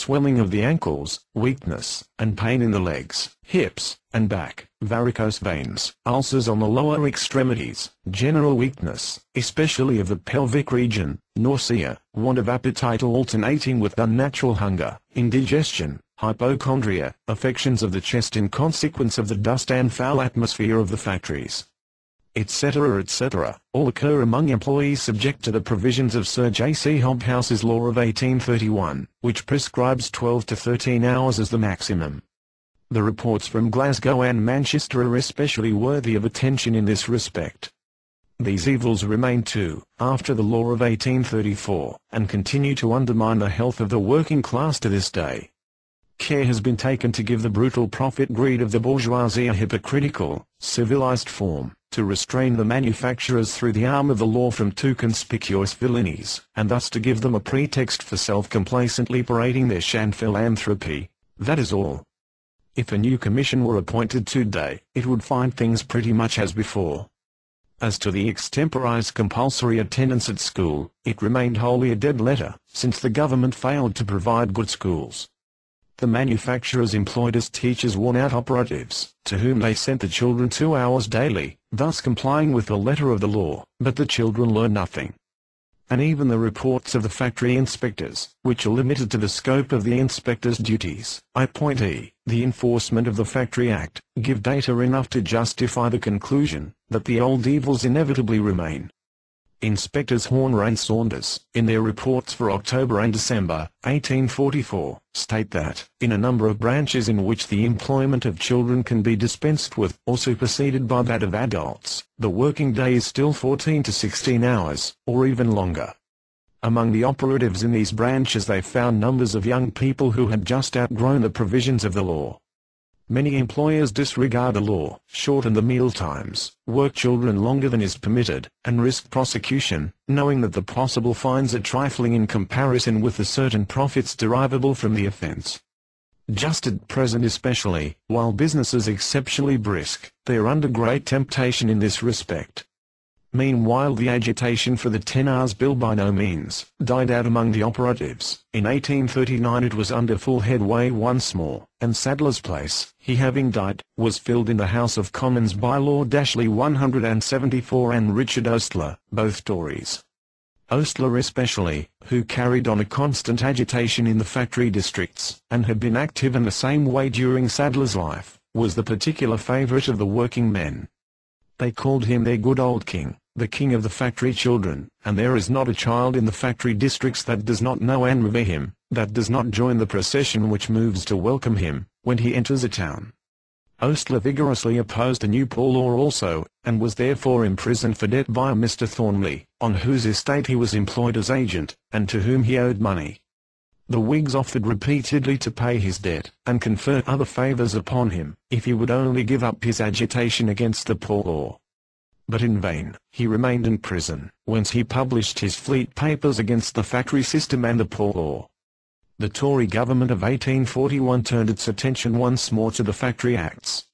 swelling of the ankles, weakness, and pain in the legs, hips, and back, varicose veins, ulcers on the lower extremities, general weakness, especially of the pelvic region, nausea, want of appetite alternating with unnatural hunger, indigestion, hypochondria, affections of the chest in consequence of the dust and foul atmosphere of the factories, etc., etc., all occur among employees subject to the provisions of Sir J. C. Hobhouse's Law of 1831, which prescribes 12 to 13 hours as the maximum. The reports from Glasgow and Manchester are especially worthy of attention in this respect. These evils remain too, after the Law of 1834, and continue to undermine the health of the working class to this day. Care has been taken to give the brutal profit greed of the bourgeoisie a hypocritical, civilized form, to restrain the manufacturers through the arm of the law from too conspicuous villainies, and thus to give them a pretext for self-complacently parading their sham philanthropy. That is all. If a new commission were appointed today, it would find things pretty much as before. As to the extemporized compulsory attendance at school, it remained wholly a dead letter, since the government failed to provide good schools. The manufacturers employed as teachers worn-out operatives, to whom they sent the children 2 hours daily, thus complying with the letter of the law, but the children learn nothing. And even the reports of the factory inspectors, which are limited to the scope of the inspector's duties, i.e., the enforcement of the Factory Act, give data enough to justify the conclusion that the old evils inevitably remain. Inspectors Horner and Saunders, in their reports for October and December, 1844, state that, in a number of branches in which the employment of children can be dispensed with, or superseded by that of adults, the working day is still 14 to 16 hours, or even longer. Among the operatives in these branches they found numbers of young people who had just outgrown the provisions of the law. Many employers disregard the law, shorten the meal times, work children longer than is permitted, and risk prosecution, knowing that the possible fines are trifling in comparison with the certain profits derivable from the offense. Just at present especially, while business is exceptionally brisk, they are under great temptation in this respect. Meanwhile the agitation for the 10 hours bill by no means died out among the operatives. In 1839 it was under full headway once more, and Sadler's place, he having died, was filled in the House of Commons by Lord Ashley 174 and Richard Ostler, both Tories. Ostler especially, who carried on a constant agitation in the factory districts, and had been active in the same way during Sadler's life, was the particular favourite of the working men. They called him their good old king, the king of the factory children, and there is not a child in the factory districts that does not know and revere him, that does not join the procession which moves to welcome him, when he enters a town. Ostler vigorously opposed the new poor law also, and was therefore imprisoned for debt by a Mr. Thornley, on whose estate he was employed as agent, and to whom he owed money. The Whigs offered repeatedly to pay his debt, and confer other favours upon him, if he would only give up his agitation against the poor law. But in vain. He remained in prison, whence he published his fleet papers against the factory system and the poor law. The Tory government of 1841 turned its attention once more to the Factory Acts.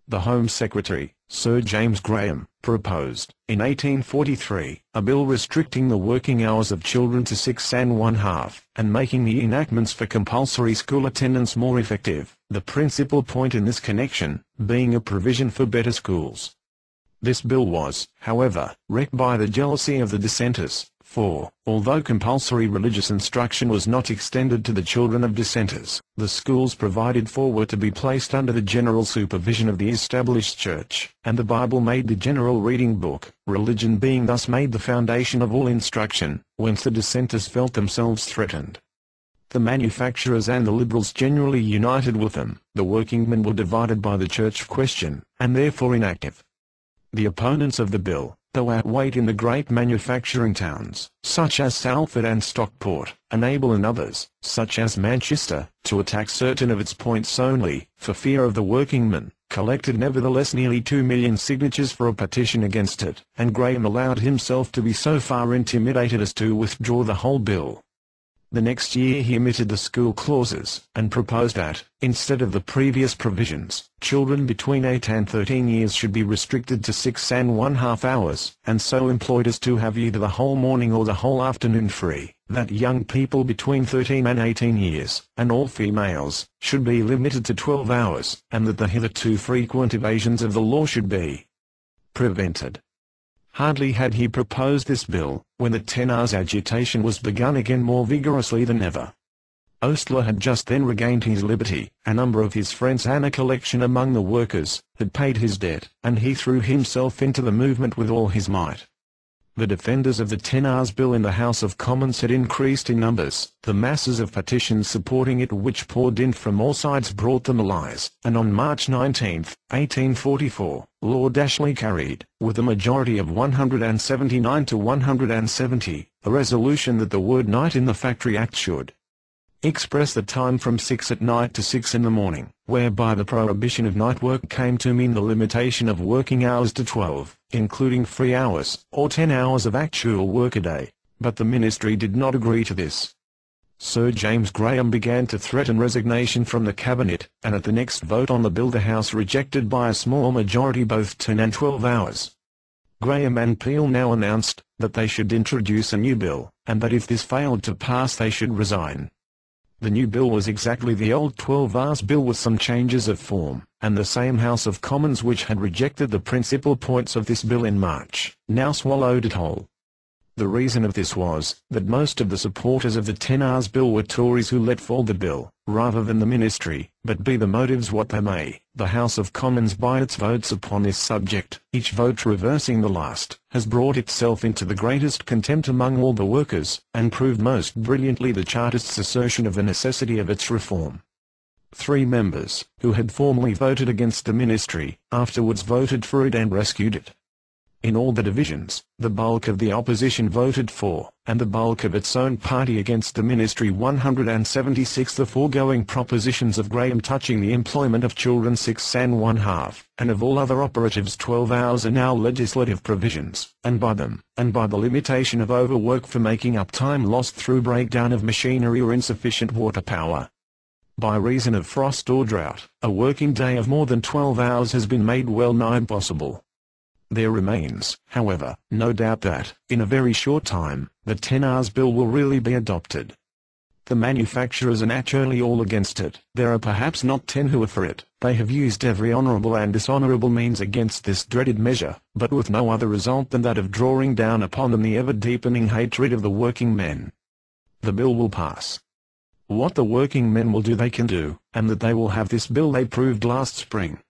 The Home Secretary, Sir James Graham, proposed, in 1843, a bill restricting the working hours of children to 6 1/2, and making the enactments for compulsory school attendance more effective, the principal point in this connection being a provision for better schools. This bill was, however, wrecked by the jealousy of the dissenters, for, although compulsory religious instruction was not extended to the children of dissenters, the schools provided for were to be placed under the general supervision of the established church, and the Bible made the general reading book, religion being thus made the foundation of all instruction, whence the dissenters felt themselves threatened. The manufacturers and the liberals generally united with them, the workingmen were divided by the church question, and therefore inactive. The opponents of the bill, though outweighed in the great manufacturing towns, such as Salford and Stockport, Enable and others, such as Manchester, to attack certain of its points only, for fear of the workingmen, collected nevertheless nearly 2 million signatures for a petition against it, and Graham allowed himself to be so far intimidated as to withdraw the whole bill. The next year he omitted the school clauses, and proposed that, instead of the previous provisions, children between 8 and 13 years should be restricted to 6 1/2 hours, and so employed as to have either the whole morning or the whole afternoon free, that young people between 13 and 18 years, and all females, should be limited to 12 hours, and that the hitherto frequent evasions of the law should be prevented. Hardly had he proposed this bill, when the 10 hours agitation was begun again more vigorously than ever. Oastler had just then regained his liberty, a number of his friends and a collection among the workers, had paid his debt, and he threw himself into the movement with all his might. The defenders of the 10 hours bill in the House of Commons had increased in numbers, the masses of petitions supporting it which poured in from all sides brought them allies, and on March 19, 1844, Lord Ashley carried, with a majority of 179 to 170, a resolution that the word night in the Factory Act should express the time from 6 at night to 6 in the morning, whereby the prohibition of night work came to mean the limitation of working hours to 12, including free hours, or 10 hours of actual work a day, but the ministry did not agree to this. Sir James Graham began to threaten resignation from the cabinet, and at the next vote on the bill the House rejected by a small majority both 10 and 12 hours. Graham and Peel now announced that they should introduce a new bill, and that if this failed to pass they should resign. The new bill was exactly the old 12 hours bill with some changes of form, and the same House of Commons which had rejected the principal points of this bill in March, now swallowed it whole. The reason of this was, that most of the supporters of the 10 hours bill were Tories who let fall the bill, rather than the ministry, but be the motives what they may, the House of Commons by its votes upon this subject, each vote reversing the last, has brought itself into the greatest contempt among all the workers, and proved most brilliantly the Chartists' assertion of the necessity of its reform. 3 members, who had formerly voted against the ministry, afterwards voted for it and rescued it. In all the divisions, the bulk of the opposition voted for, and the bulk of its own party against the ministry 176 the foregoing propositions of Graham touching the employment of children 6 1/2, and of all other operatives 12 hours are now legislative provisions, and by them, and by the limitation of overwork for making up time lost through breakdown of machinery or insufficient water power. By reason of frost or drought, a working day of more than 12 hours has been made well nigh impossible. There remains, however, no doubt that, in a very short time, the 10 hours bill will really be adopted. The manufacturers are naturally all against it. There are perhaps not 10 who are for it. They have used every honourable and dishonourable means against this dreaded measure, but with no other result than that of drawing down upon them the ever-deepening hatred of the working men. The bill will pass. What the working men will do they can do, and that they will have this bill they proved last spring.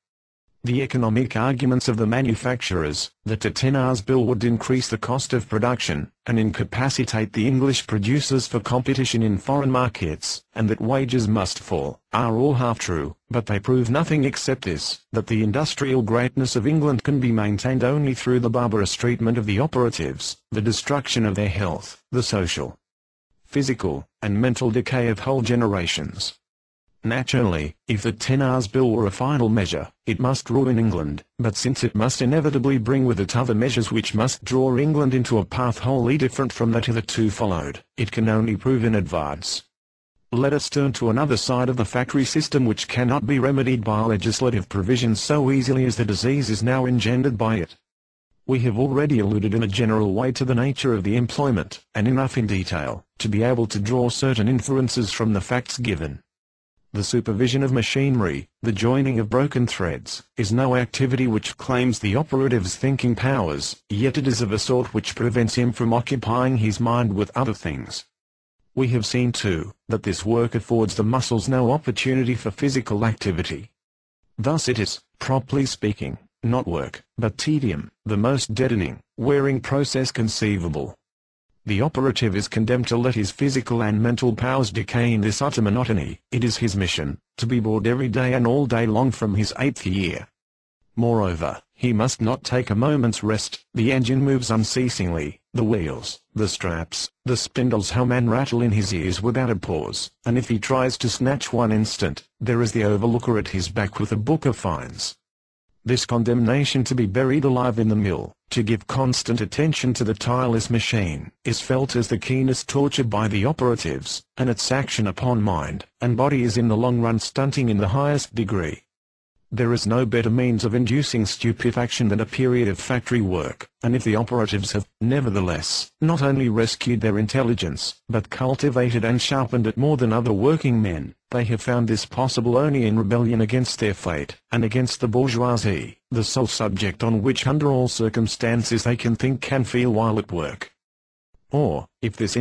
The economic arguments of the manufacturers, that a 10 hours bill would increase the cost of production, and incapacitate the English producers for competition in foreign markets, and that wages must fall, are all half true, but they prove nothing except this, that the industrial greatness of England can be maintained only through the barbarous treatment of the operatives, the destruction of their health, the social, physical, and mental decay of whole generations. Naturally, if the 10 hours bill were a final measure, it must ruin England, but since it must inevitably bring with it other measures which must draw England into a path wholly different from that hitherto followed, it can only prove an advance. Let us turn to another side of the factory system which cannot be remedied by legislative provisions so easily as the disease is now engendered by it. We have already alluded in a general way to the nature of the employment, and enough in detail, to be able to draw certain inferences from the facts given. The supervision of machinery, the joining of broken threads, is no activity which claims the operative's thinking powers, yet it is of a sort which prevents him from occupying his mind with other things. We have seen too, that this work affords the muscles no opportunity for physical activity. Thus it is, properly speaking, not work, but tedium, the most deadening, wearing process conceivable. The operative is condemned to let his physical and mental powers decay in this utter monotony. It is his mission, to be bored every day and all day long from his 8th year. Moreover, he must not take a moment's rest. The engine moves unceasingly, the wheels, the straps, the spindles hum and rattle in his ears without a pause, and if he tries to snatch one instant, there is the overlooker at his back with a book of fines. This condemnation to be buried alive in the mill, to give constant attention to the tireless machine, is felt as the keenest torture by the operatives, and its action upon mind and body is in the long run stunting in the highest degree. There is no better means of inducing stupefaction than a period of factory work, and if the operatives have, nevertheless, not only rescued their intelligence, but cultivated and sharpened it more than other working men, they have found this possible only in rebellion against their fate, and against the bourgeoisie, the sole subject on which under all circumstances they can think and feel while at work. Or, if this